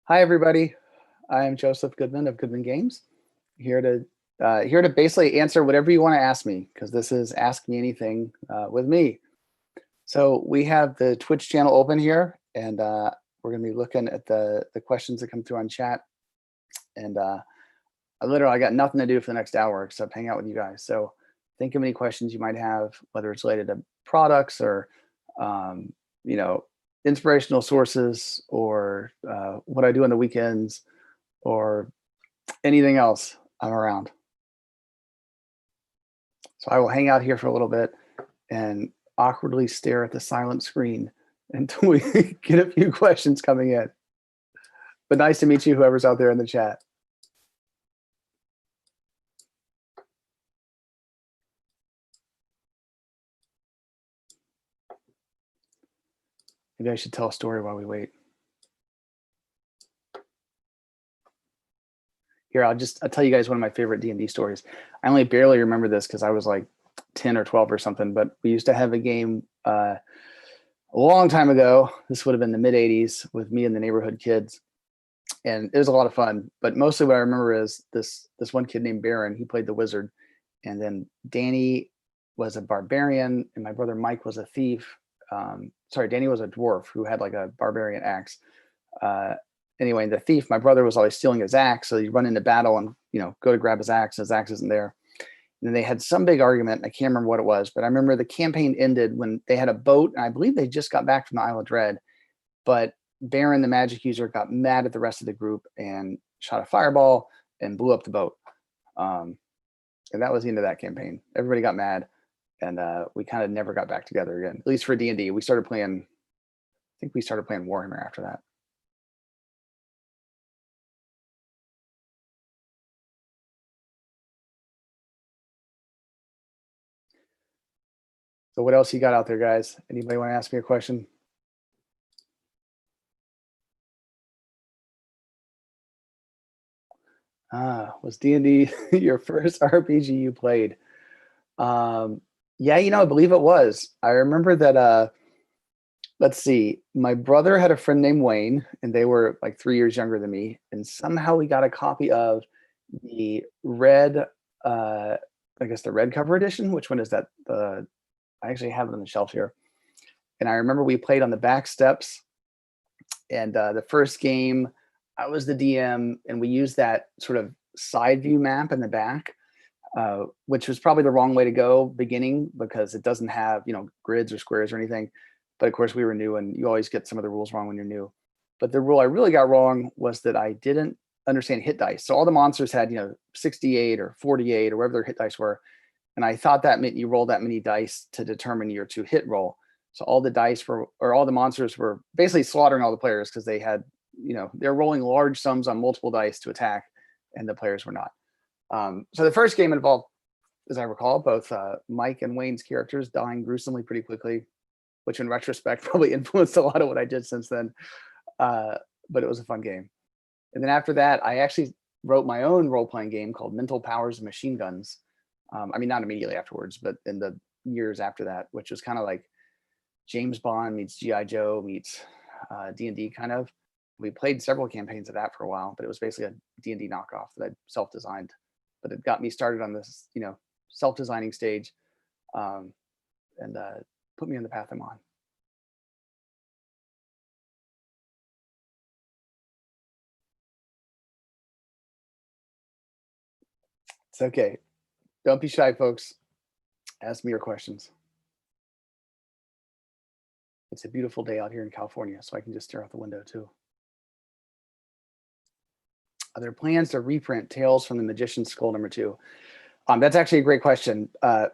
Hi, everybody. I'm Joseph Goodman of Goodman Games, here to basically answer whatever you want to ask me, because this is Ask Me Anything with me. So we have the Twitch channel open here, and we're going to be looking at the questions that come through on chat. And I got nothing to do for the next hour except hang out with you guys. So think of any questions you might have, whether it's related to products or you know, inspirational sources, or what I do on the weekends, or anything else. I'm around. So I will hang out here for a little bit and awkwardly stare at the silent screen until we get a few questions coming in. But nice to meet you, whoever's out there in the chat. Maybe I should tell a story while we wait. Here, I'll tell you guys one of my favorite D&D stories. I only barely remember this because I was like 10 or 12 or something, but we used to have a game a long time ago. This would have been the mid 80s with me and the neighborhood kids. And it was a lot of fun, but mostly what I remember is this one kid named Baron. He played the wizard, and then Danny was a barbarian, and my brother Mike was a thief. Sorry, Danny was a dwarf who had like a barbarian axe. Anyway, the thief, my brother, was always stealing his axe, so he'd run into battle and go to grab his axe, and his axe isn't there. And then they had some big argument. I can't remember what it was, but I remember the campaign ended when they had a boat, and I believe they just got back from the Isle of Dread, but Baron, the magic user, got mad at the rest of the group and shot a fireball and blew up the boat. And that was the end of that campaign. Everybody got mad, and we kind of never got back together again, at least for D&D. We started playing, I think we started playing Warhammer after that. So what else you got out there, guys? Anybody want to ask me a question? Was D&D your first RPG you played? Yeah, I believe it was. I remember that, let's see, my brother had a friend named Wayne, and they were like 3 years younger than me. And somehow we got a copy of the red, I guess the red cover edition. Which one is that? I actually have it on the shelf here. And I remember we played on the back steps, and the first game, I was the DM, and we used that sort of side view map in the back, which was probably the wrong way to go beginning, because it doesn't have, grids or squares or anything. But of course we were new, and you always get some of the rules wrong when you're new. But the rule I really got wrong was that I didn't understand hit dice. So all the monsters had, 68 or 48 or whatever their hit dice were. And I thought that meant you roll that many dice to determine your 2 hit roll. So all the dice all the monsters were basically slaughtering all the players, because they had, they're rolling large sums on multiple dice to attack, and the players were not. So the first game involved, as I recall, both Mike and Wayne's characters dying gruesomely pretty quickly, which in retrospect probably influenced a lot of what I did since then. But it was a fun game. And then after that, I actually wrote my own role-playing game called Mental Powers of Machine Guns. I mean, not immediately afterwards, but in the years after that, which was kind of like James Bond meets G.I. Joe meets D&D kind of. We played several campaigns of that for a while, but it was basically a D&D knockoff that I self-designed. But it got me started on this, self-designing stage, and put me on the path I'm on. It's okay. Don't be shy, folks. Ask me your questions. It's a beautiful day out here in California, so I can just stare out the window too. Are there plans to reprint Tales from the Magician's Skull #2? That's actually a great question.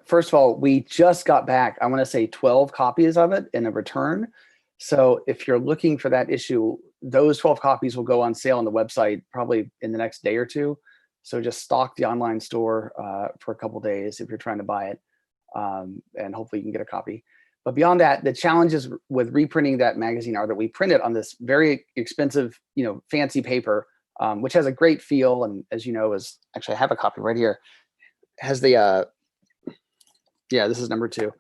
First of all, we just got back, I want to say 12 copies of it in a return. So if you're looking for that issue, those 12 copies will go on sale on the website probably in the next day or two. So just stock the online store for a couple days if you're trying to buy it, and hopefully you can get a copy. But beyond that, the challenges with reprinting that magazine are that we print it on this very expensive, fancy paper, which has a great feel. And as you know, is actually, I have a copy right here. Has the, yeah, this is #2.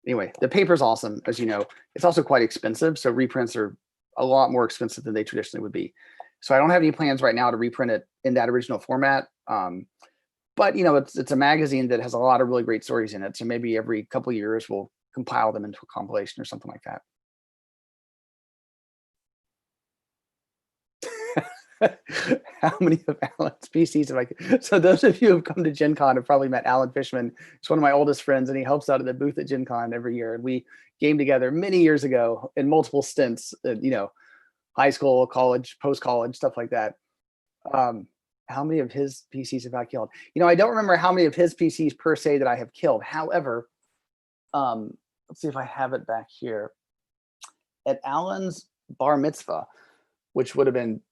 Anyway, the paper's awesome, as you know. It's also quite expensive. So reprints are a lot more expensive than they traditionally would be. So I don't have any plans right now to reprint it in that original format. But it's a magazine that has a lot of really great stories in it. So maybe every couple of years we'll compile them into a compilation or something like that. How many of Alan's PCs have I? So those of you who've come to Gen Con have probably met Alan Fishman. He's one of my oldest friends, and he helps out at the booth at Gen Con every year. And we game together many years ago in multiple stints, high school, college, post-college, stuff like that. How many of his PCs have I killed? I don't remember how many of his PCs per se that I have killed. However, let's see if I have it back here. At Alan's bar mitzvah, which would have been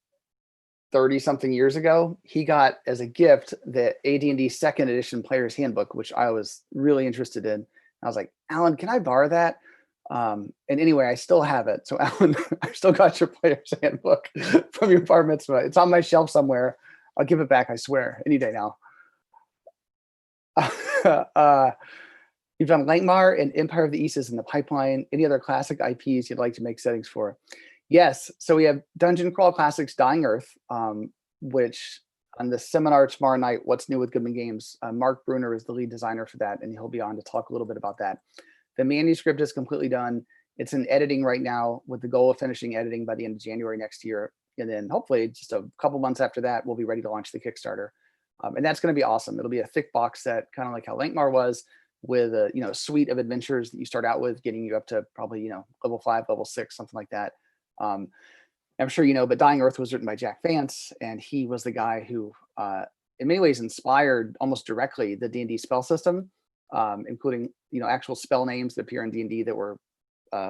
30 something years ago, he got as a gift the AD&D second edition player's handbook, which I was really interested in. I was like, Alan, can I borrow that? And anyway, I still have it. So Alan, I still got your player's handbook from your bar mitzvah. It's on my shelf somewhere. I'll give it back, I swear, any day now. You've done Langmar and Empire of the East is in the pipeline. Any other classic IPs you'd like to make settings for? Yes. So we have Dungeon Crawl Classics Dying Earth, which on the seminar tomorrow night, What's New with Goodman Games, Mark Bruner is the lead designer for that, and he'll be on to talk a little bit about that. The manuscript is completely done. It's in editing right now with the goal of finishing editing by the end of January next year. And then hopefully just a couple months after that, we'll be ready to launch the Kickstarter. And that's going to be awesome. It'll be a thick box set, kind of like how Lankmar was, with a suite of adventures that you start out with, getting you up to probably level 5, level 6, something like that. I'm sure but Dying Earth was written by Jack Vance, and he was the guy who in many ways inspired almost directly the D&D spell system, including actual spell names that appear in D&D that were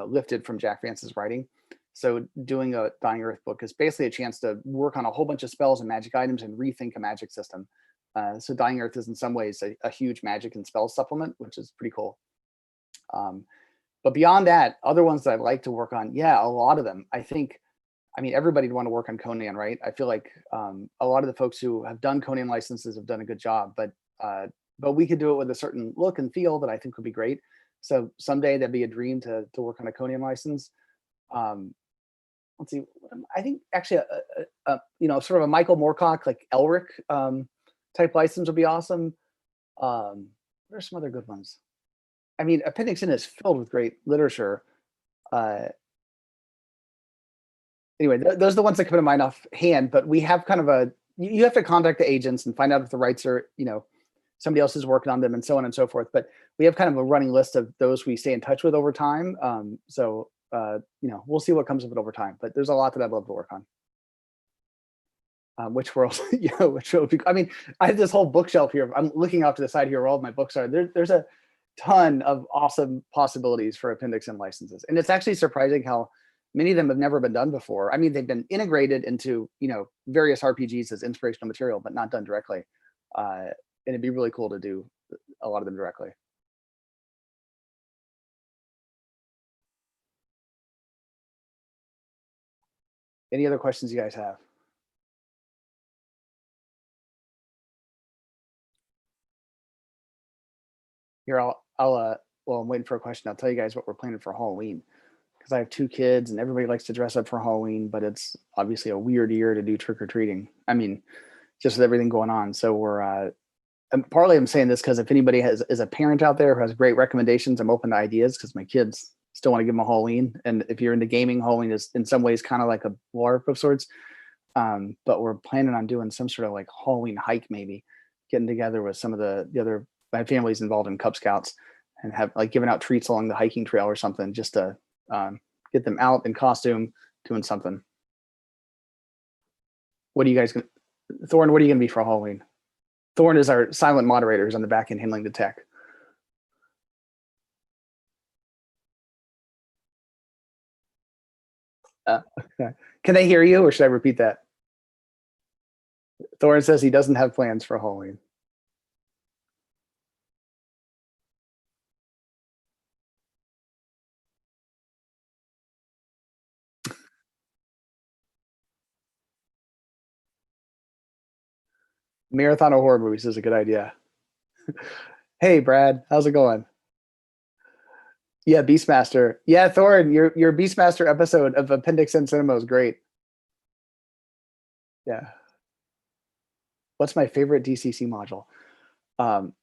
lifted from Jack Vance's writing. So doing a Dying Earth book is basically a chance to work on a whole bunch of spells and magic items and rethink a magic system. So Dying Earth is in some ways a huge magic and spell supplement, which is pretty cool. But beyond that, other ones that I'd like to work on, yeah, a lot of them. Everybody'd want to work on Conan, right? I feel like a lot of the folks who have done Conan licenses have done a good job, but we could do it with a certain look and feel that I think would be great. So someday that'd be a dream to work on a Conan license. Let's see. I think actually, sort of a Michael Moorcock, like Elric type license would be awesome. What are some other good ones? Appendix N is filled with great literature. Anyway, those are the ones that come to mind offhand. But we have kind of you have to contact the agents and find out if the rights are, somebody else is working on them and so on and so forth. But we have kind of a running list of those we stay in touch with over time. We'll see what comes of it over time, but there's a lot that I'd love to work on. Which world, which world? I have this whole bookshelf here. I'm looking off to the side here where all of my books are. There's a ton of awesome possibilities for Appendix N licenses. And it's actually surprising how many of them have never been done before. They've been integrated into, various RPGs as inspirational material, but not done directly. And it'd be really cool to do a lot of them directly. Any other questions you guys have? Here, well, I'm waiting for a question. I'll tell you guys what we're planning for Halloween, because I have 2 kids and everybody likes to dress up for Halloween, but it's obviously a weird year to do trick-or-treating. Just with everything going on. So we're, partly I'm saying this because if anybody is a parent out there who has great recommendations, I'm open to ideas, because my kids still want to give them a Halloween. And if you're into gaming, Halloween is in some ways kind of like a LARP of sorts. But we're planning on doing some sort of like Halloween hike, maybe getting together with some of the other, my family's involved in Cub Scouts, and have like giving out treats along the hiking trail or something, just to get them out in costume doing something. What are you guys going to, Thorne, what are you going to be for Halloween? Thorne is our silent moderator who's on the back end handling the tech. Can they hear you, or should I repeat that? Thorne says he doesn't have plans for Halloween. Marathon of horror movies is a good idea. Hey, Brad, how's it going? Yeah, Beastmaster. Yeah, Thorne, your Beastmaster episode of Appendix N Cinema was great. Yeah. What's my favorite DCC module?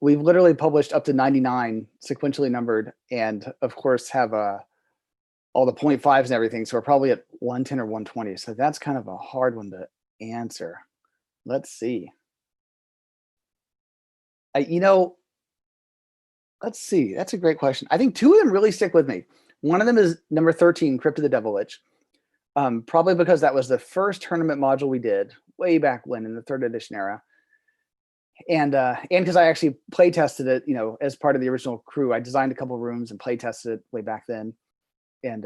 We've literally published up to 99 sequentially numbered, and of course have all the 0.5s and everything. So we're probably at 110 or 120. So that's kind of a hard one to answer. Let's see. You know, let's see. That's a great question. I think two of them really stick with me. One of them is number 13, Crypt of the Devil Lich. Probably because that was the first tournament module we did way back when in the 3rd edition era. And because I actually play tested it, you know, as part of the original crew. I designed a couple of rooms and play tested it way back then. And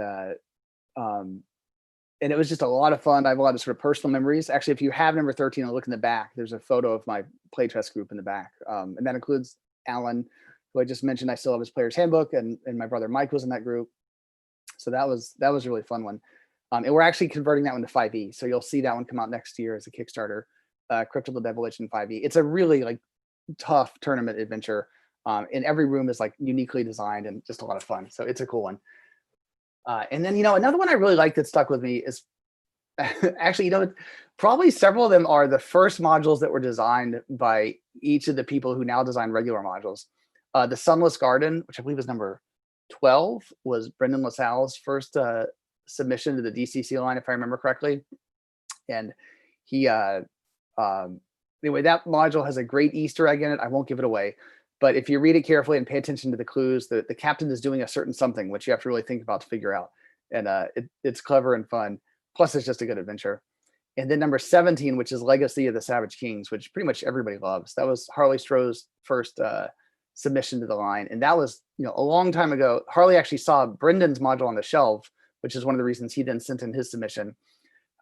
and it was just a lot of fun. I have a lot of sort of personal memories. Actually, if you have number 13 and look in the back, there's a photo of my playtest group in the back. And that includes Alan, who I just mentioned. I still have his player's handbook, and my brother Mike was in that group. So that was a really fun one. And we're actually converting that one to 5e. So you'll see that one come out next year as a Kickstarter, Crypt of the Devil Lich in 5e. It's a really like tough tournament adventure. And every room is like uniquely designed and just a lot of fun. So it's a cool one. And then, you know, another one I really like that stuck with me is actually, you know, probably several of them are the first modules that were designed by each of the people who now design regular modules. The Sunless Garden, which I believe is number 12, was Brendan LaSalle's first submission to the DCC line, if I remember correctly. And he, anyway, that module has a great Easter egg in it. I won't give it away. But if you read it carefully and pay attention to the clues, the captain is doing a certain something, which you have to really think about to figure out. And it's clever and fun. Plus, it's just a good adventure. And then number 17, which is Legacy of the Savage Kings, which pretty much everybody loves. That was Harley Stroh's first submission to the line. And that was, you know, a long time ago. Harley actually saw Brendan's module on the shelf, which is one of the reasons he then sent in his submission.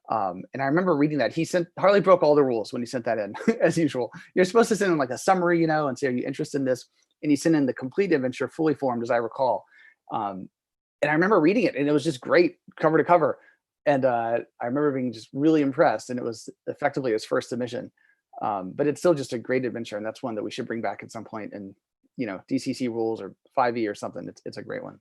And I remember reading that Harley broke all the rules when he sent that in, as usual. You're supposed to send in like a summary, you know, and say, are you interested in this? And he sent in the complete adventure, fully formed, as I recall. And I remember reading it, and it was just great, cover to cover. And I remember being just really impressed, and it was effectively his first submission. But it's still just a great adventure, and that's one that we should bring back at some point in, you know, DCC rules or 5e or something. It's a great one.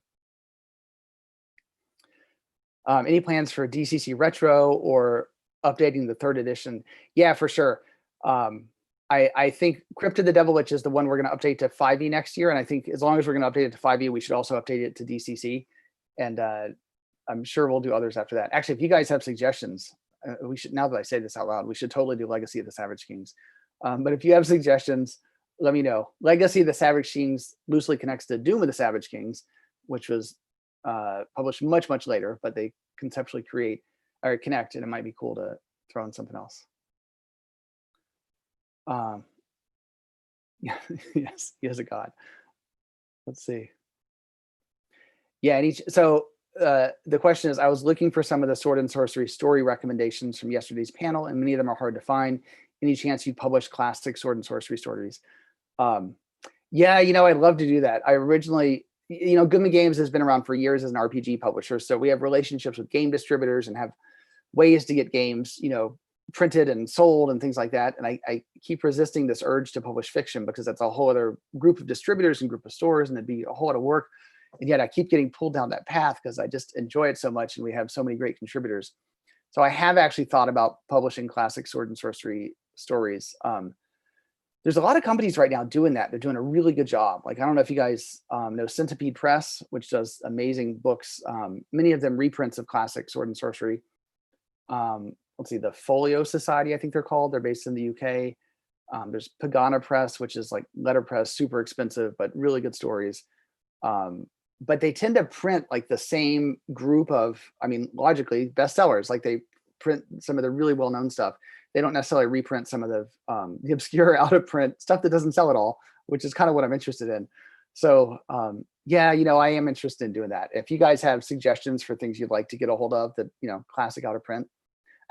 Any plans for DCC Retro or updating the 3rd edition? Yeah, for sure. I think Crypt of the Devil Lich is the one we're going to update to 5e next year. And I think as long as we're going to update it to 5e, we should also update it to DCC. And I'm sure we'll do others after that. Actually, if you guys have suggestions, we should, now that I say this out loud, we should totally do Legacy of the Savage Kings. But if you have suggestions, let me know. Legacy of the Savage Kings loosely connects to Doom of the Savage Kings, which was published much, much later, but they conceptually connect, and it might be cool to throw in something else. Yes, he is a god. Let's see. Yeah, and so the question is, I was looking for some of the Sword and Sorcery story recommendations from yesterday's panel, and many of them are hard to find. Any chance you'd publish classic Sword and Sorcery stories? Yeah, you know, I'd love to do that. I originally, you know, Goodman Games has been around for years as an RPG publisher, so we have relationships with game distributors and have ways to get games, you know, printed and sold and things like that. And I keep resisting this urge to publish fiction because that's a whole other group of distributors and group of stores, and it'd be a whole lot of work. And yet I keep getting pulled down that path because I just enjoy it so much, and we have so many great contributors. So I have actually thought about publishing classic Sword and Sorcery stories. There's a lot of companies right now doing that. They're doing a really good job. Like, I don't know if you guys know Centipede Press, which does amazing books. Many of them reprints of classic Sword and Sorcery. Let's see, the Folio Society, I think they're called. They're based in the UK. There's Pagana Press, which is like letterpress, super expensive, but really good stories. But they tend to print like the same group of, I mean, logically, bestsellers. Like they print some of the really well-known stuff. They don't necessarily reprint some of the obscure out of print stuff that doesn't sell at all, which is kind of what I'm interested in. So yeah, you know, I am interested in doing that. If you guys have suggestions for things you'd like to get a hold of that, you know, classic out of print.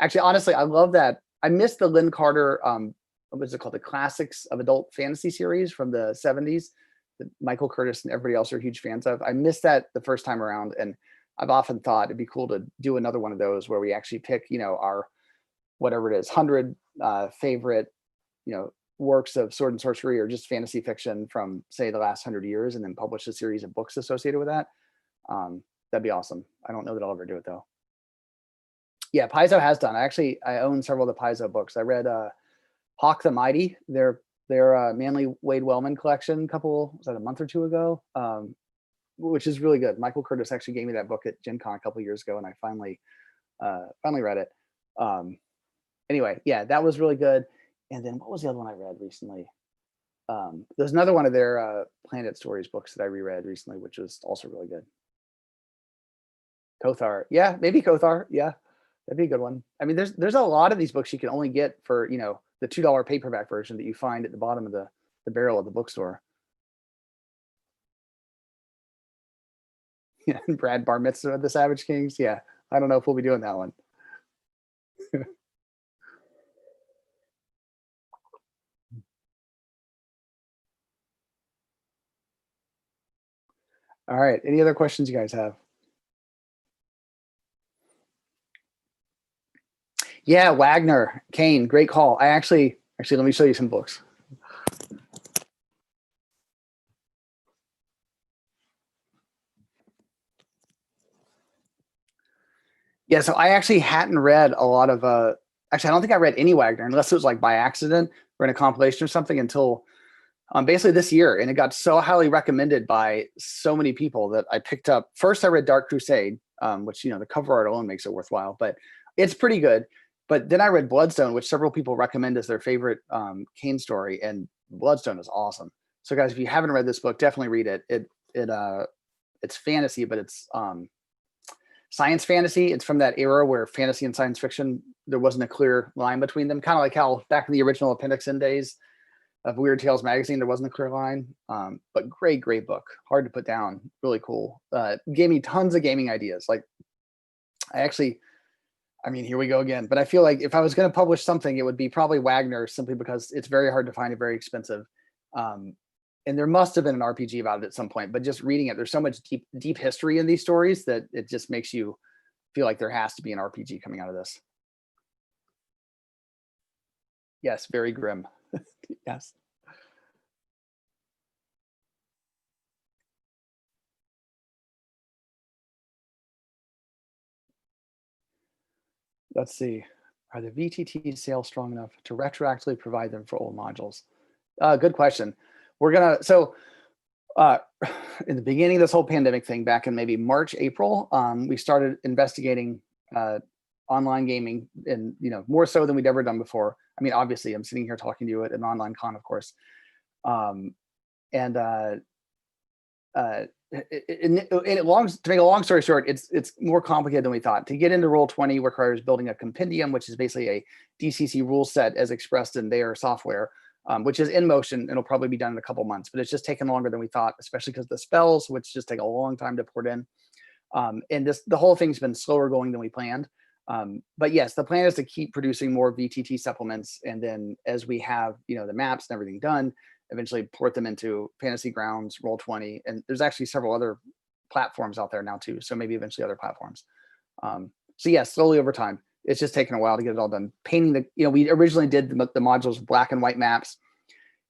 Actually, honestly, I love that. I missed the Lynn Carter, what was it called? The Classics of Adult Fantasy series from the 70s that Michael Curtis and everybody else are huge fans of. I missed that the first time around. And I've often thought it'd be cool to do another one of those where we actually pick, you know, our, whatever it is, 100 favorite, you know, works of sword and sorcery or just fantasy fiction from, say, the last 100 years, and then publish a series of books associated with that. That'd be awesome. I don't know that I'll ever do it though. Yeah, Paizo has done. I own several of the Paizo books. I read Hawk the Mighty, their Manly Wade Wellman collection was that a month or two ago, which is really good. Michael Curtis actually gave me that book at Gen Con a couple of years ago, and I finally read it. Anyway, yeah, that was really good. And then what was the other one I read recently? There's another one of their Planet Stories books that I reread recently, which was also really good. Kothar. Yeah, maybe Kothar. Yeah, that'd be a good one. I mean, there's a lot of these books you can only get for, the $2 paperback version that you find at the bottom of the barrel of the bookstore. Yeah, Brad Bar Mitzvah of the Savage Kings. Yeah, I don't know if we'll be doing that one. All right. Any other questions you guys have? Yeah, Wagner, Kane, great call. Actually, let me show you some books. Yeah, so I actually hadn't read a lot of actually I don't think I read any Wagner unless it was like by accident or in a compilation or something until basically this year, and it got so highly recommended by so many people that I picked up. First I read Dark Crusade, which the cover art alone makes it worthwhile, but it's pretty good. But then I read Bloodstone, which several people recommend as their favorite Kane story, and Bloodstone is awesome. So guys, if you haven't read this book, definitely read it. It's fantasy, but it's science fantasy. It's from that era where fantasy and science fiction, there wasn't a clear line between them. Kind of like how back in the original Appendix N days of Weird Tales magazine, there wasn't a clear line. But great book. Hard to put down. Really cool. Gave me tons of gaming ideas. Like here we go again. But I feel like if I was going to publish something, it would be probably Wagner, simply because it's very hard to find and very expensive. And there must have been an RPG about it at some point, but just reading it, there's so much deep history in these stories that it just makes you feel like there has to be an RPG coming out of this. Yes, very grim. Yes. Let's see. Are the VTT sales strong enough to retroactively provide them for old modules? Good question. We're gonna in the beginning of this whole pandemic thing, back in maybe March, April, we started investigating online gaming, and more so than we'd ever done before. I mean, obviously, I'm sitting here talking to you at an online con, of course, to make a long story short, it's more complicated than we thought. To get into Roll20 requires building a compendium, which is basically a DCC rule set as expressed in their software, which is in motion. It'll probably be done in a couple months, but it's just taken longer than we thought, especially because the spells, which just take a long time to port in. And the whole thing's been slower going than we planned. But yes, the plan is to keep producing more VTT supplements, and then as we have the maps and everything done, eventually port them into Fantasy Grounds, Roll20, and there's actually several other platforms out there now too. So maybe eventually other platforms. So yeah, slowly over time. It's just taken a while to get it all done. Painting we originally did the modules with black and white maps,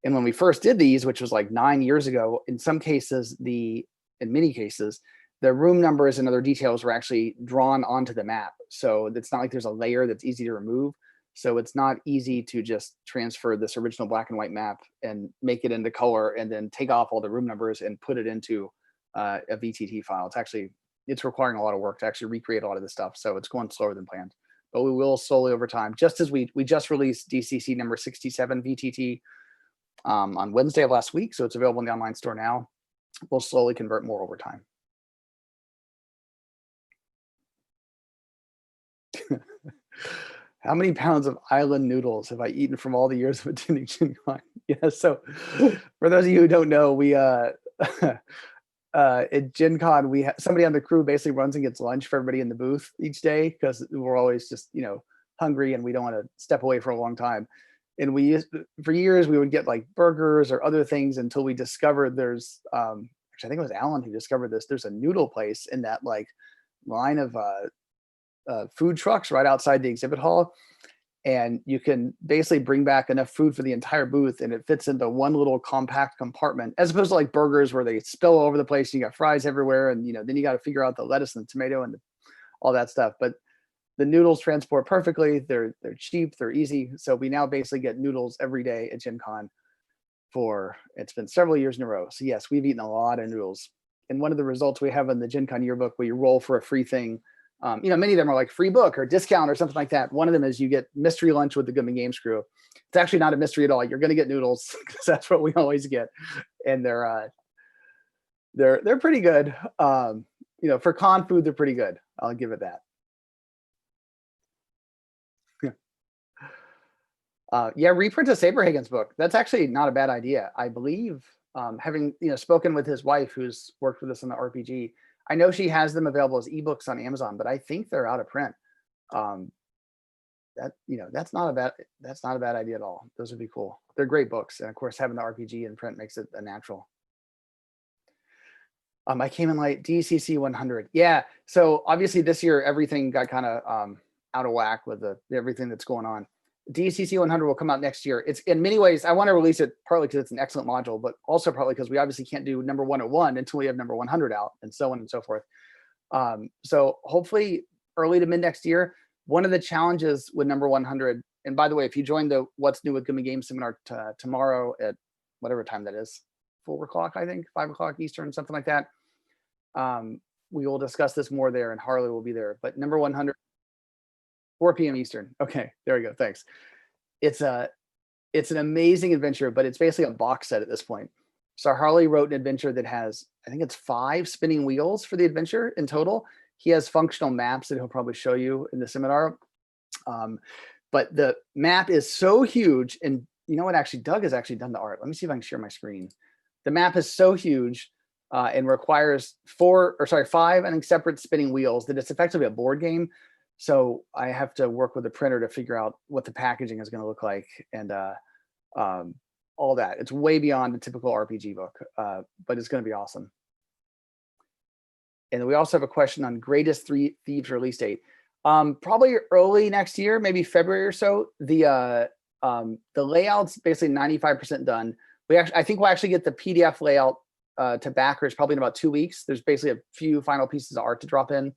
and when we first did these, which was like 9 years ago, in many cases, the room numbers and other details were actually drawn onto the map. So it's not like there's a layer that's easy to remove. So it's not easy to just transfer this original black and white map and make it into color and then take off all the room numbers and put it into a VTT file. It's requiring a lot of work to actually recreate a lot of this stuff. So it's going slower than planned, but we will slowly over time, just as we just released DCC number 67 VTT on Wednesday of last week. So it's available in the online store now. We'll slowly convert more over time. How many pounds of island noodles have I eaten from all the years of attending Gen Con? Yeah, so for those of you who don't know, we at Gen Con, somebody on the crew basically runs and gets lunch for everybody in the booth each day, because we're always just hungry and we don't want to step away for a long time. And for years we would get like burgers or other things until we discovered there's actually I think it was Alan who discovered this. There's a noodle place in that like line of food trucks right outside the exhibit hall, and you can basically bring back enough food for the entire booth, and it fits into one little compact compartment, as opposed to like burgers where they spill all over the place. You got fries everywhere, and then you got to figure out the lettuce and the tomato and all that stuff. But the noodles transport perfectly. They're cheap, they're easy. So we now basically get noodles every day at Gen Con it's been several years in a row. So yes, we've eaten a lot of noodles. And one of the results we have in the Gen Con yearbook where you roll for a free thing, many of them are like free book or discount or something like that. One of them is you get mystery lunch with the Goodman Games crew. It's actually not a mystery at all. You're going to get noodles because that's what we always get. And they're pretty good. For con food, they're pretty good. I'll give it that. Reprint a Saberhagen's book. That's actually not a bad idea. I believe, having spoken with his wife, who's worked with us on the RPG, I know she has them available as ebooks on Amazon, but I think they're out of print. That's not a bad idea at all. Those would be cool. They're great books, and of course, having the RPG in print makes it a natural. I came in late. DCC 100. Yeah. So obviously this year everything got kind of out of whack with everything that's going on. DCC 100 will come out next year. It's in many ways, I want to release it partly because it's an excellent module, but also partly because we obviously can't do number 101 until we have number 100 out, and so on and so forth. So hopefully early to mid next year. One of the challenges with number 100, and by the way, if you join the What's New with Goodman Games seminar tomorrow at whatever time that is, 4 o'clock, I think, 5 o'clock Eastern, something like that. We will discuss this more there, and Harley will be there. But number 100, 4 p.m. Eastern. Okay, there we go. Thanks. It's an amazing adventure, but it's basically a box set at this point. So Harley wrote an adventure that has, I think it's 5 spinning wheels for the adventure in total. He has functional maps that he'll probably show you in the seminar. But the map is so huge, and you know what? Actually, Doug has actually done the art. Let me see if I can share my screen. The map is so huge and requires 5, I think, separate spinning wheels that it's effectively a board game. So I have to work with a printer to figure out what the packaging is going to look like and all that. It's way beyond a typical RPG book, but it's going to be awesome. And we also have a question on Greatest Thieves release date. Probably early next year, maybe February or so. The layout's basically 95% done. I think we'll actually get the PDF layout to backers probably in about 2 weeks. There's basically a few final pieces of art to drop in.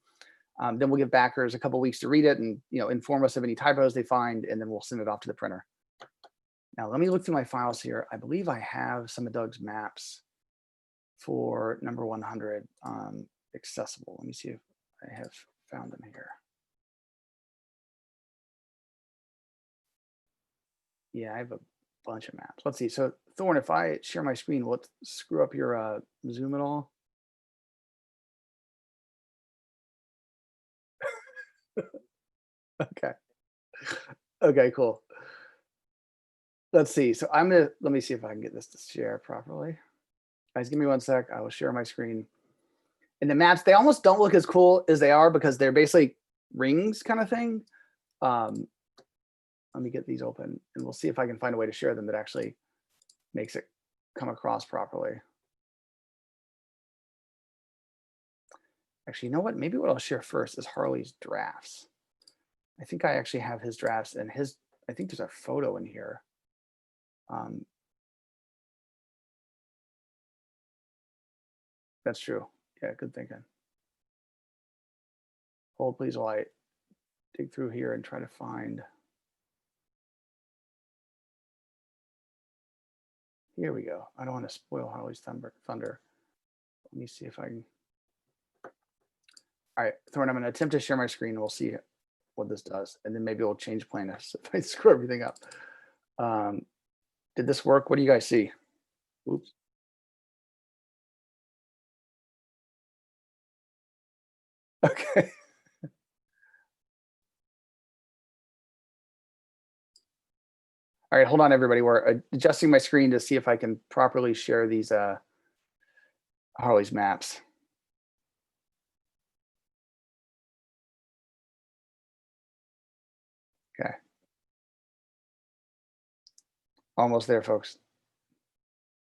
Then we'll give backers a couple weeks to read it and inform us of any typos they find, and then we'll send it off to the printer. Now let me look through my files here. I believe I have some of Doug's maps for number 100 accessible. Let me see if I have found them here. Yeah, I have a bunch of maps. Let's see. So Thorn, if I share my screen, will it screw up your Zoom at all? Okay. Okay, cool. Let's see. So let me see if I can get this to share properly. Guys, give me 1 sec. I will share my screen. And the maps, they almost don't look as cool as they are because they're basically rings kind of thing. Let me get these open and we'll see if I can find a way to share them that actually makes it come across properly. Actually, you know what? Maybe what I'll share first is Harley's drafts. I think I actually have his drafts, and I think there's a photo in here. That's true. Yeah, good thinking. Hold please while I dig through here and try to find. Here we go. I don't want to spoil Harley's thunder. Let me see if I can. All right, Thorn, I'm going to attempt to share my screen. And we'll see what this does, and then maybe we'll change plaintiffs if I screw everything up. Did this work? What do you guys see? Oops. Okay. All right, hold on, everybody. We're adjusting my screen to see if I can properly share these Harley's maps. Okay. Almost there, folks.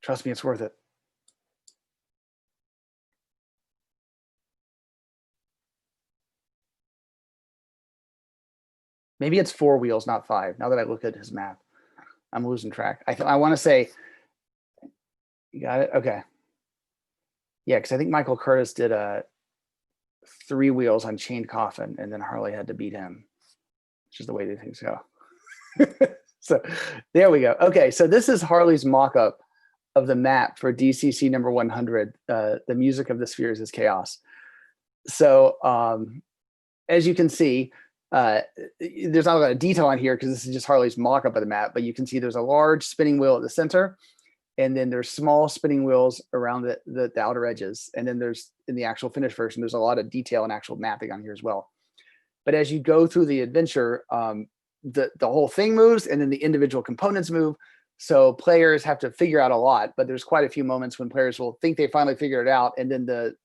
Trust me, it's worth it. Maybe it's 4 wheels, not 5. Now that I look at his map, I'm losing track. I want to say, you got it? Okay. Yeah, because I think Michael Curtis did a 3 wheels on chained coffin, and then Harley had to beat him, which is the way things go. So there we go. Okay, so this is Harley's mock-up of the map for DCC number 100. The music of the spheres is chaos. So as you can see, there's not a lot of detail on here because this is just Harley's mock-up of the map, but you can see there's a large spinning wheel at the center, and then there's small spinning wheels around the outer edges. And then there's, in the actual finished version, there's a lot of detail and actual mapping on here as well. But as you go through the adventure, the whole thing moves, and then the individual components move. So players have to figure out a lot, but there's quite a few moments when players will think they finally figured it out, and then the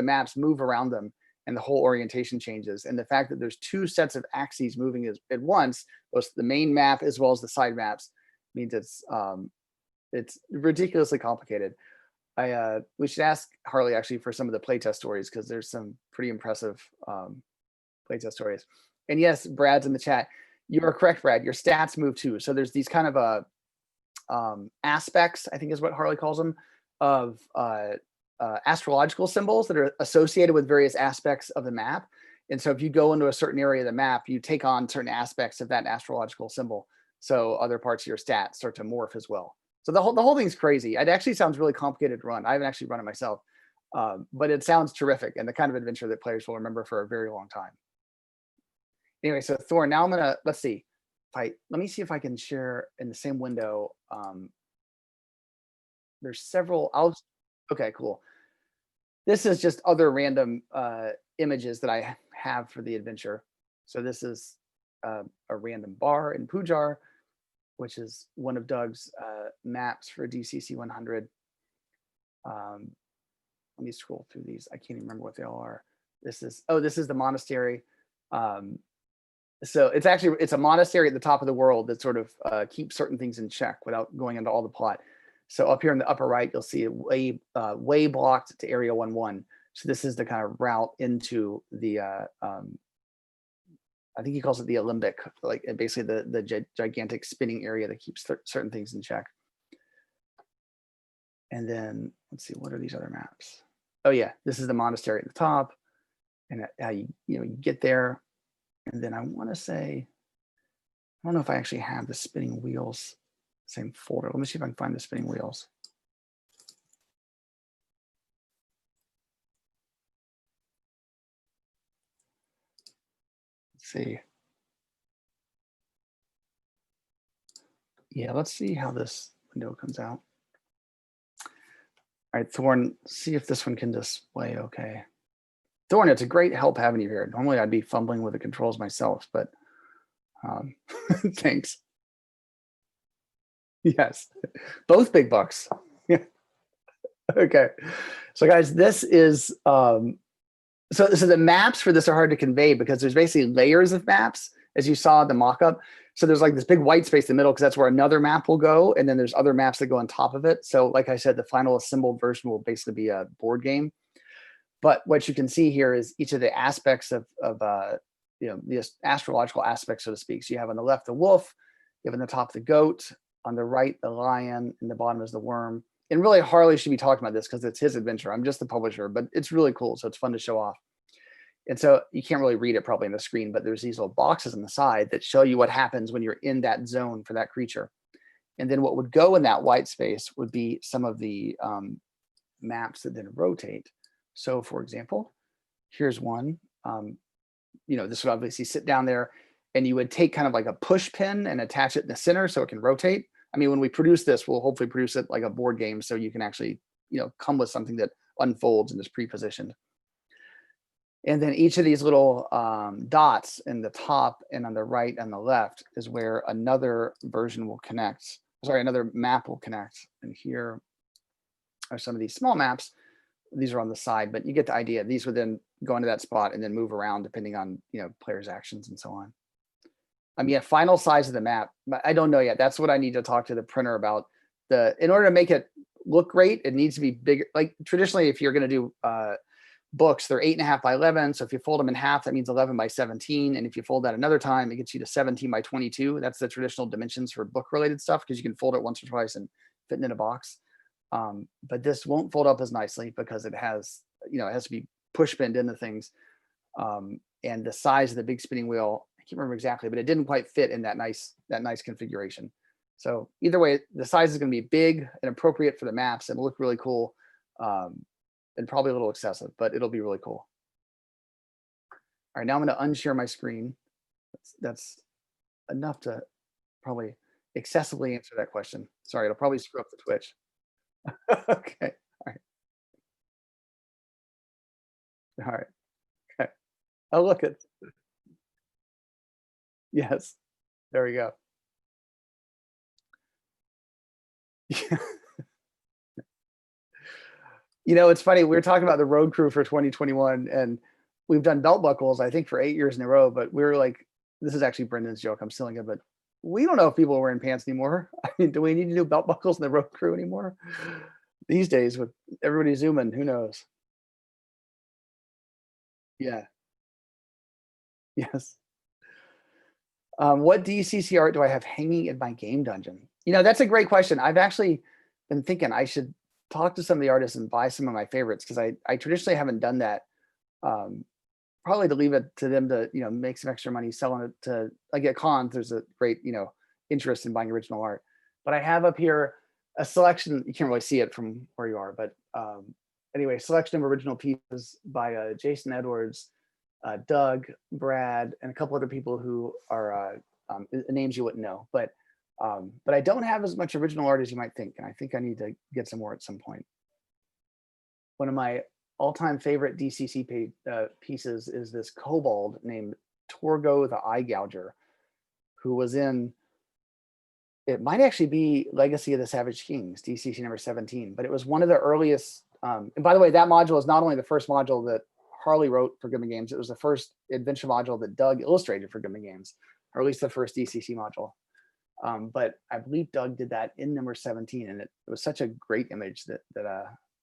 maps move around them and the whole orientation changes. And the fact that there's 2 sets of axes moving at once, both the main map as well as the side maps, means it's ridiculously complicated. We should ask Harley actually for some of the playtest stories, because there's some pretty impressive playtest stories. And yes, Brad's in the chat. You are correct, Brad. Your stats move too. So there's these kind of aspects, I think is what Harley calls them, of astrological symbols that are associated with various aspects of the map. And so if you go into a certain area of the map, you take on certain aspects of that astrological symbol. So other parts of your stats start to morph as well. So the whole thing's crazy. It actually sounds really complicated to run. I haven't actually run it myself, but it sounds terrific and the kind of adventure that players will remember for a very long time. Anyway, so Thor, now I'm gonna, let's see. Let me see if I can share in the same window. There's several, okay, cool. This is just other random images that I have for the adventure. So this is a random bar in Pujar, which is one of Doug's maps for DCC 100. Let me scroll through these. I can't even remember what they all are. This is the monastery. So it's a monastery at the top of the world that sort of keeps certain things in check without going into all the plot. So up here in the upper right, you'll see a way blocked to Area 11. So this is the kind of route into the, I think he calls it the Alembic, like basically the gigantic spinning area that keeps certain things in check. And then let's see, what are these other maps? Oh yeah, this is the monastery at the top, and how you get there. And then I want to say, I don't know if I actually have the spinning wheels same folder. Let me see if I can find the spinning wheels. Let's see. Yeah, let's see how this window comes out. All right, Thorn, see if this one can display okay. Thorn, it's a great help having you here. Normally I'd be fumbling with the controls myself, but thanks. Yes, both big bucks. Yeah. Okay, so guys, this is so the maps for this are hard to convey because there's basically layers of maps, as you saw in the mock-up. So there's like this big white space in the middle because that's where another map will go, and then there's other maps that go on top of it. So like I said, the final assembled version will basically be a board game. But what you can see here is each of the aspects of the astrological aspects, so to speak. So you have on the left the wolf, you have on the top the goat, on the right the lion, and the bottom is the worm. And really, Harley should be talking about this because it's his adventure. I'm just the publisher, but it's really cool, so it's fun to show off. And so you can't really read it probably on the screen, but there's these little boxes on the side that show you what happens when you're in that zone for that creature. And then what would go in that white space would be some of the maps that then rotate. So for example, here's one. This would obviously sit down there, and you would take kind of like a push pin and attach it in the center so it can rotate. I mean, when we produce this, we'll hopefully produce it like a board game so you can actually, come with something that unfolds and is pre-positioned. And then each of these little dots in the top and on the right and the left is where another version will connect. Sorry, another map will connect. And here are some of these small maps. These are on the side, but you get the idea. These would then go into that spot and then move around depending on players' actions and so on. Final size of the map, but I don't know yet. That's what I need to talk to the printer about. In order to make it look great, it needs to be bigger. Like traditionally, if you're going to do books, they're 8.5 by 11. So if you fold them in half, that means 11 by 17. And if you fold that another time, it gets you to 17 by 22. That's the traditional dimensions for book related stuff, because you can fold it once or twice and fit in a box. But this won't fold up as nicely because it has, it has to be push pinned into things. And the size of the big spinning wheel, I can't remember exactly, but it didn't quite fit in that nice configuration. So either way, the size is going to be big and appropriate for the maps and look really cool, and probably a little excessive, but it'll be really cool. All right, now I'm going to unshare my screen. That's enough to probably excessively answer that question. Sorry, it'll probably screw up the Twitch. Okay. All right. All right. Okay. Oh, look at. Yes. There we go. You know, it's funny. We were talking about the road crew for 2021, and we've done belt buckles, I think, for 8 years in a row. But we were like, this is actually Brendan's joke. I'm stealing it, but we don't know if people are wearing pants anymore. I mean, do we need to do belt buckles in the road crew anymore? These days, with everybody zooming, who knows? Yeah. Yes. What DCC art do I have hanging in my game dungeon? You know, that's a great question. I've actually been thinking I should talk to some of the artists and buy some of my favorites, because I traditionally haven't done that. Probably to leave it to them to, you know, make some extra money selling it to, like, at cons. There's a great, you know, interest in buying original art. But I have up here a selection. You can't really see it from where you are, but anyway, selection of original pieces by Jason Edwards, Doug, Brad, and a couple other people who are names you wouldn't know. But I don't have as much original art as you might think, and I think I need to get some more at some point. One of my all-time favorite DCC pieces is this kobold named Torgo the Eye Gouger, who was in, it might actually be Legacy of the Savage Kings, DCC number 17, but it was one of the earliest. And by the way, that module is not only the first module that Harley wrote for Goodman Games, it was the first adventure module that Doug illustrated for Goodman Games, or at least the first DCC module. But I believe Doug did that in number 17, and it was such a great image that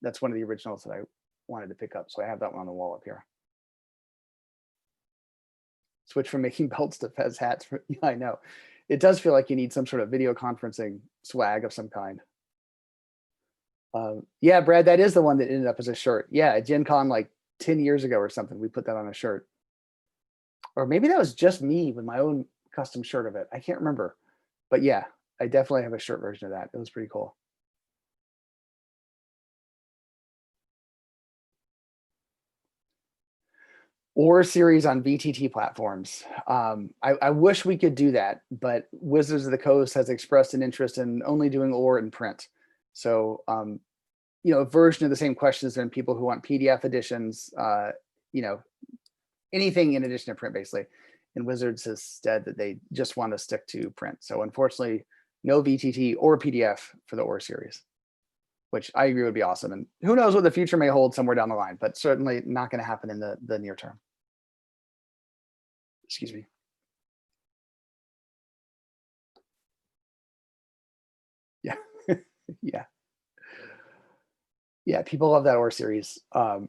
that's one of the originals that I wanted to pick up. So I have that one on the wall up here. Switch from making belts to Fez hats. Yeah, I know. It does feel like you need some sort of video conferencing swag of some kind. Yeah, Brad, that is the one that ended up as a shirt. Yeah, at Gen Con like 10 years ago or something, we put that on a shirt. Or maybe that was just me with my own custom shirt of it. I can't remember. But yeah, I definitely have a shirt version of that. It was pretty cool. Or series on VTT platforms. I wish we could do that, but Wizards of the Coast has expressed an interest in only doing or in print. So, you know, a version of the same questions than people who want PDF editions, you know, anything in addition to print, basically. And Wizards has said that they just want to stick to print. So unfortunately, no VTT or PDF for the or series, which I agree would be awesome. And who knows what the future may hold somewhere down the line, but certainly not going to happen in the near term. Excuse me. Yeah. Yeah. Yeah, people love that or series.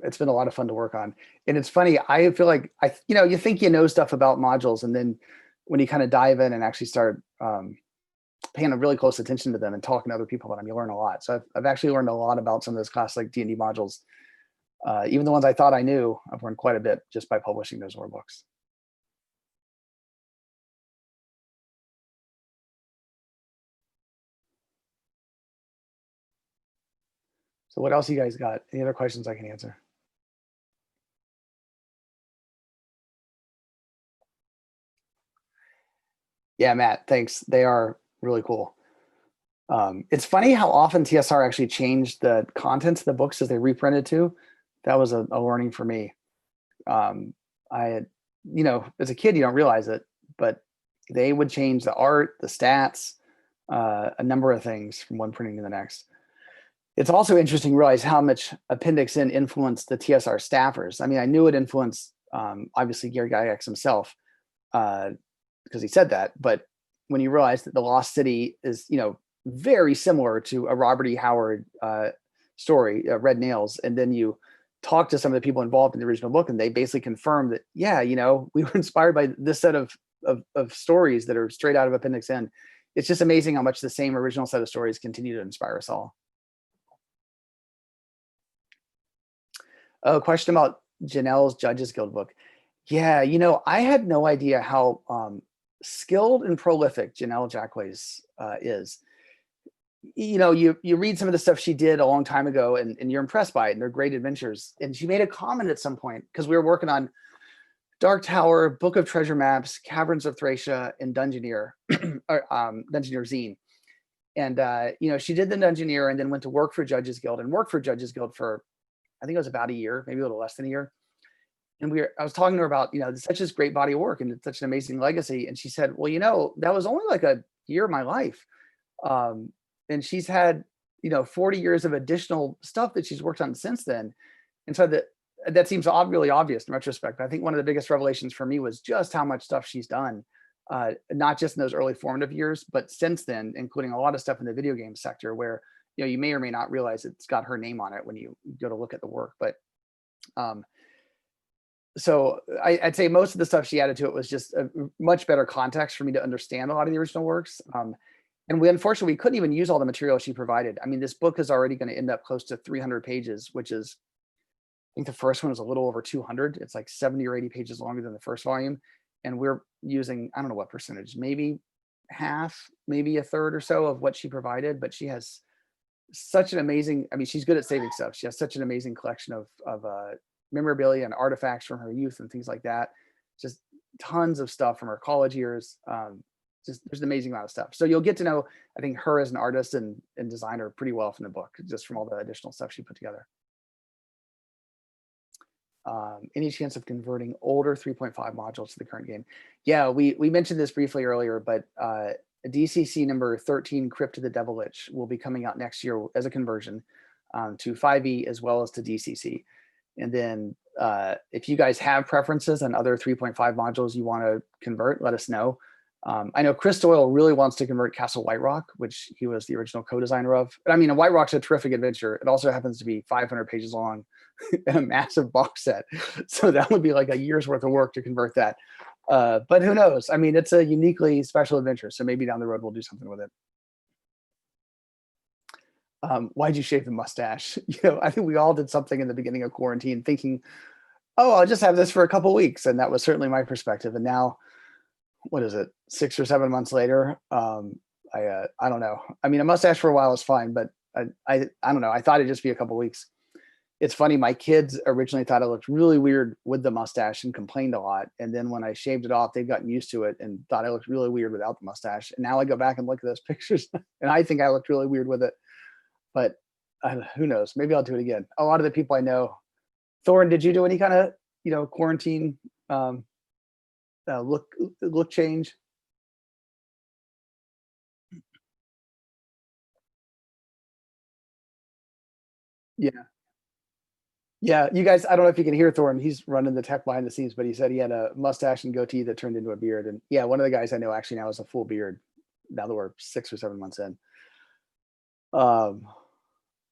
It's been a lot of fun to work on. And it's funny, I feel like you know, you think you know stuff about modules, and then when you kind of dive in and actually start paying a really close attention to them and talking to other people about them, you learn a lot. So I've actually learned a lot about some of those classic D&D modules. Even the ones I thought I knew, I've learned quite a bit just by publishing those lore books. So what else you guys got? Any other questions I can answer? Yeah, Matt, thanks. They are really cool. It's funny how often TSR actually changed the contents of the books as they reprinted too. That was a learning for me. I had, you know, as a kid, you don't realize it, but they would change the art, the stats, a number of things from one printing to the next. It's also interesting to realize how much Appendix N influenced the TSR staffers. I mean, I knew it influenced, obviously, Gary Gygax himself, because he said that. But when you realize that the Lost City is, you know, very similar to a Robert E. Howard story, Red Nails, and then you talk to some of the people involved in the original book, and they basically confirm that, yeah, you know, we were inspired by this set of stories that are straight out of Appendix N. It's just amazing how much the same original set of stories continue to inspire us all. A question about Janelle's Judges Guild book. Yeah, you know, I had no idea how skilled and prolific Janelle Jacques is. You know, you read some of the stuff she did a long time ago, and you're impressed by it, and they're great adventures. And she made a comment at some point, because we were working on Dark Tower, Book of Treasure Maps, Caverns of Thracia, and Dungeoneer, or Dungeoneer Zine. And you know, she did the Dungeoneer and then went to work for Judges Guild, and worked for Judges Guild for, I think it was about a year, maybe a little less than a year. And I was talking to her about, you know, such this great body of work and it's such an amazing legacy. And she said, well, you know, that was only like a year of my life. And she's had, you know, 40 years of additional stuff that she's worked on since then. And so that seems really obvious in retrospect. But I think one of the biggest revelations for me was just how much stuff she's done, not just in those early formative years, but since then, including a lot of stuff in the video game sector where, you know, you may or may not realize it's got her name on it when you go to look at the work. But so I'd say most of the stuff she added to it was just a much better context for me to understand a lot of the original works. And unfortunately, we couldn't even use all the material she provided. I mean, this book is already going to end up close to 300 pages, which is, I think the first one was a little over 200. It's like 70 or 80 pages longer than the first volume. And we're using, I don't know what percentage, maybe half, maybe a third or so of what she provided, but she has such an amazing, I mean, she's good at saving stuff. She has such an amazing collection of memorabilia and artifacts from her youth and things like that. Just tons of stuff from her college years. Just there's an amazing amount of stuff. So you'll get to know, I think, her as an artist and designer pretty well from the book, just from all the additional stuff she put together. Any chance of converting older 3.5 modules to the current game? Yeah, we mentioned this briefly earlier, but DCC number 13, Crypt of the Devil Lich, will be coming out next year as a conversion to 5e as well as to DCC. And then if you guys have preferences on other 3.5 modules you want to convert, let us know. I know Chris Doyle really wants to convert Castle White Rock, which he was the original co-designer of. But I mean, White Rock's a terrific adventure. It also happens to be 500 pages long and a massive box set. So that would be like a year's worth of work to convert that. But who knows? I mean, it's a uniquely special adventure. So maybe down the road, we'll do something with it. Why'd you shave the mustache? You know, I think we all did something in the beginning of quarantine thinking, oh, I'll just have this for a couple of weeks. And that was certainly my perspective. And now, what is it, 6 or 7 months later? I don't know. I mean, a mustache for a while is fine, but I don't know. I thought it'd just be a couple of weeks. It's funny. My kids originally thought I looked really weird with the mustache and complained a lot. And then when I shaved it off, they've gotten used to it and thought I looked really weird without the mustache. And now I go back and look at those pictures and I think I looked really weird with it. But who knows? Maybe I'll do it again. A lot of the people I know. Thorin, did you do any kind of, you know, quarantine look change? Yeah. Yeah. You guys, I don't know if you can hear Thorin. He's running the tech behind the scenes, but he said he had a mustache and goatee that turned into a beard. And yeah, one of the guys I know actually now has a full beard now that we're 6 or 7 months in.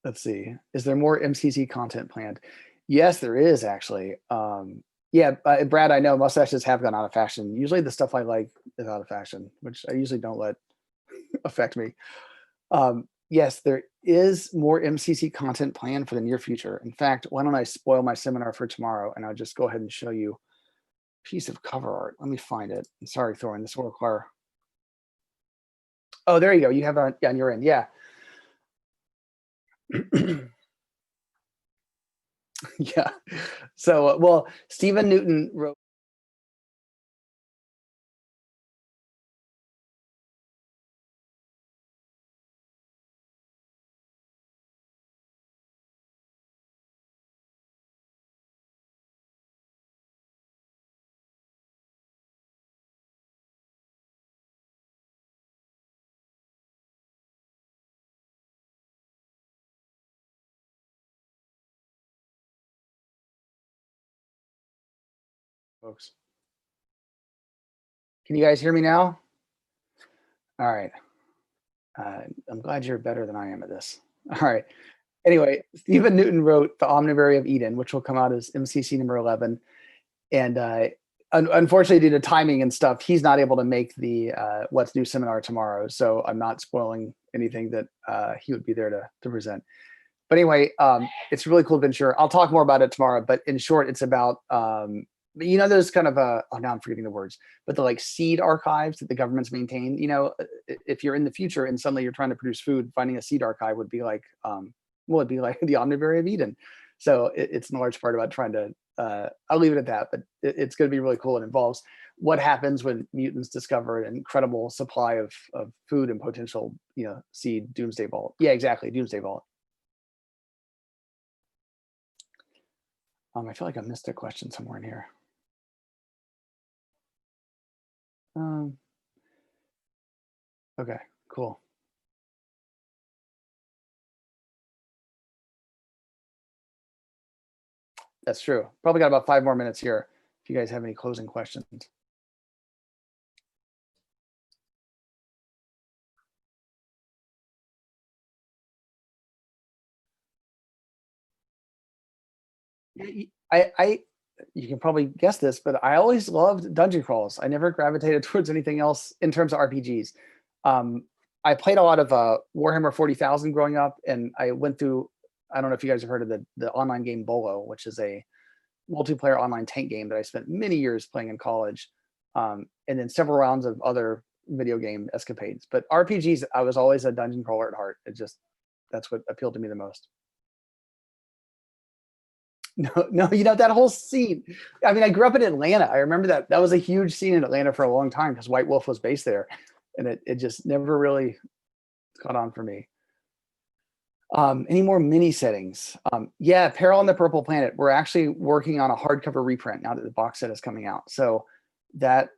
Let's see. Is there more MCC content planned? Yes, there is actually. Yeah, Brad, I know mustaches have gone out of fashion. Usually the stuff I like is out of fashion, which I usually don't let affect me. Yes, there is more MCC content planned for the near future. In fact, why don't I spoil my seminar for tomorrow and I'll just go ahead and show you a piece of cover art. Let me find it. I'm sorry, Thorin, this will require. Oh, there you go. You have on your end. Yeah. Yeah. So, well, Stephen Newton wrote. Folks, can you guys hear me now? All right. I'm glad you're better than I am at this. All right. Anyway, Stephen Newton wrote The Omnivary of Eden, which will come out as MCC number 11. And unfortunately, due to timing and stuff, he's not able to make the What's New seminar tomorrow. So I'm not spoiling anything that he would be there to present. But anyway, it's a really cool adventure. I'll talk more about it tomorrow, but in short, it's about, those kind of, oh, now I'm forgetting the words, but the like seed archives that the government's maintain, if you're in the future and suddenly you're trying to produce food, finding a seed archive would be like, it'd be like the Omnibury of Eden. So it's in large part about trying to, I'll leave it at that, but it's going to be really cool. It involves what happens when mutants discover an incredible supply of food and potential, seed doomsday vault. Yeah, exactly. Doomsday vault. I feel like I missed a question somewhere in here. Okay, cool. That's true. Probably got about 5 more minutes here if you guys have any closing questions. You can probably guess this, but I always loved dungeon crawls. I never gravitated towards anything else in terms of RPGs. I played a lot of Warhammer 40,000 growing up, and I went through, I don't know if you guys have heard of the online game Bolo, which is a multiplayer online tank game that I spent many years playing in college, and then several rounds of other video game escapades. But RPGs, I was always a dungeon crawler at heart. That's what appealed to me the most. No, that whole scene. I mean, I grew up in Atlanta. I remember that was a huge scene in Atlanta for a long time because White Wolf was based there, and it just never really caught on for me. Any more mini settings? Yeah, Peril on the Purple Planet. We're actually working on a hardcover reprint now that the box set is coming out. So that,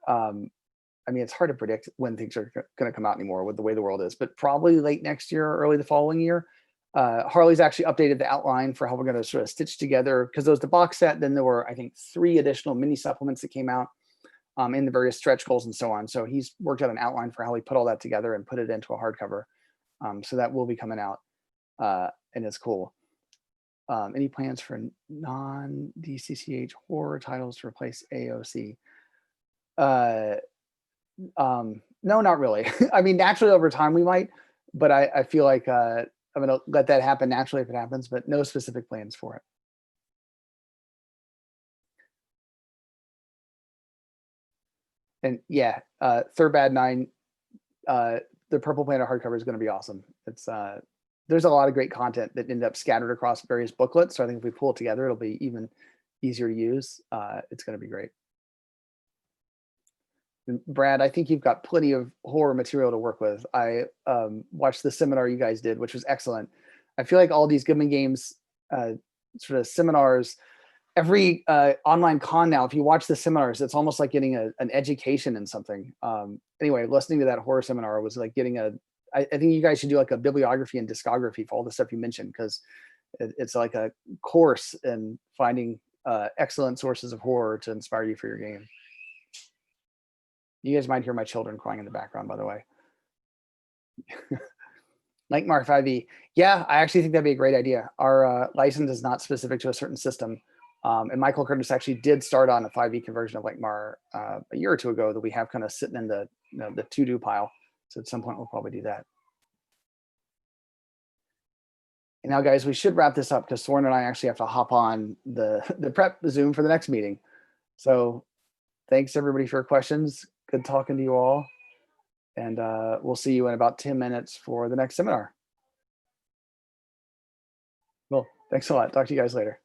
it's hard to predict when things are going to come out anymore with the way the world is, but probably late next year or early the following year. Harley's actually updated the outline for how we're going to sort of stitch together, because there was the box set. Then there were, I think, 3 additional mini supplements that came out in the various stretch goals and so on. So he's worked out an outline for how we put all that together and put it into a hardcover. So that will be coming out, and it's cool. Any plans for non-DCCH horror titles to replace AOC? No, not really. I mean, naturally over time we might, but I feel like I'm going to let that happen naturally if it happens, but no specific plans for it. And yeah, Thurbad 9, the Purple Planet hardcover is going to be awesome. It's there's a lot of great content that ended up scattered across various booklets. So I think if we pull it together, it'll be even easier to use. It's going to be great. And Brad, I think you've got plenty of horror material to work with. I watched the seminar you guys did, which was excellent. I feel like all these Goodman Games sort of seminars, every online con now, if you watch the seminars, it's almost like getting an education in something. Anyway, listening to that horror seminar was like getting I think you guys should do like a bibliography and discography for all the stuff you mentioned, because it's like a course in finding excellent sources of horror to inspire you for your game. You guys might hear my children crying in the background, by the way. Lightmar 5e. Yeah, I actually think that'd be a great idea. Our license is not specific to a certain system. And Michael Curtis actually did start on a 5e conversion of Lightmar a year or two ago that we have kind of sitting in the to-do pile. So at some point we'll probably do that. And now, guys, we should wrap this up because Soren and I actually have to hop on the prep Zoom for the next meeting. So thanks everybody for your questions. Good talking to you all. And we'll see you in about 10 minutes for the next seminar. Well, thanks a lot. Talk to you guys later.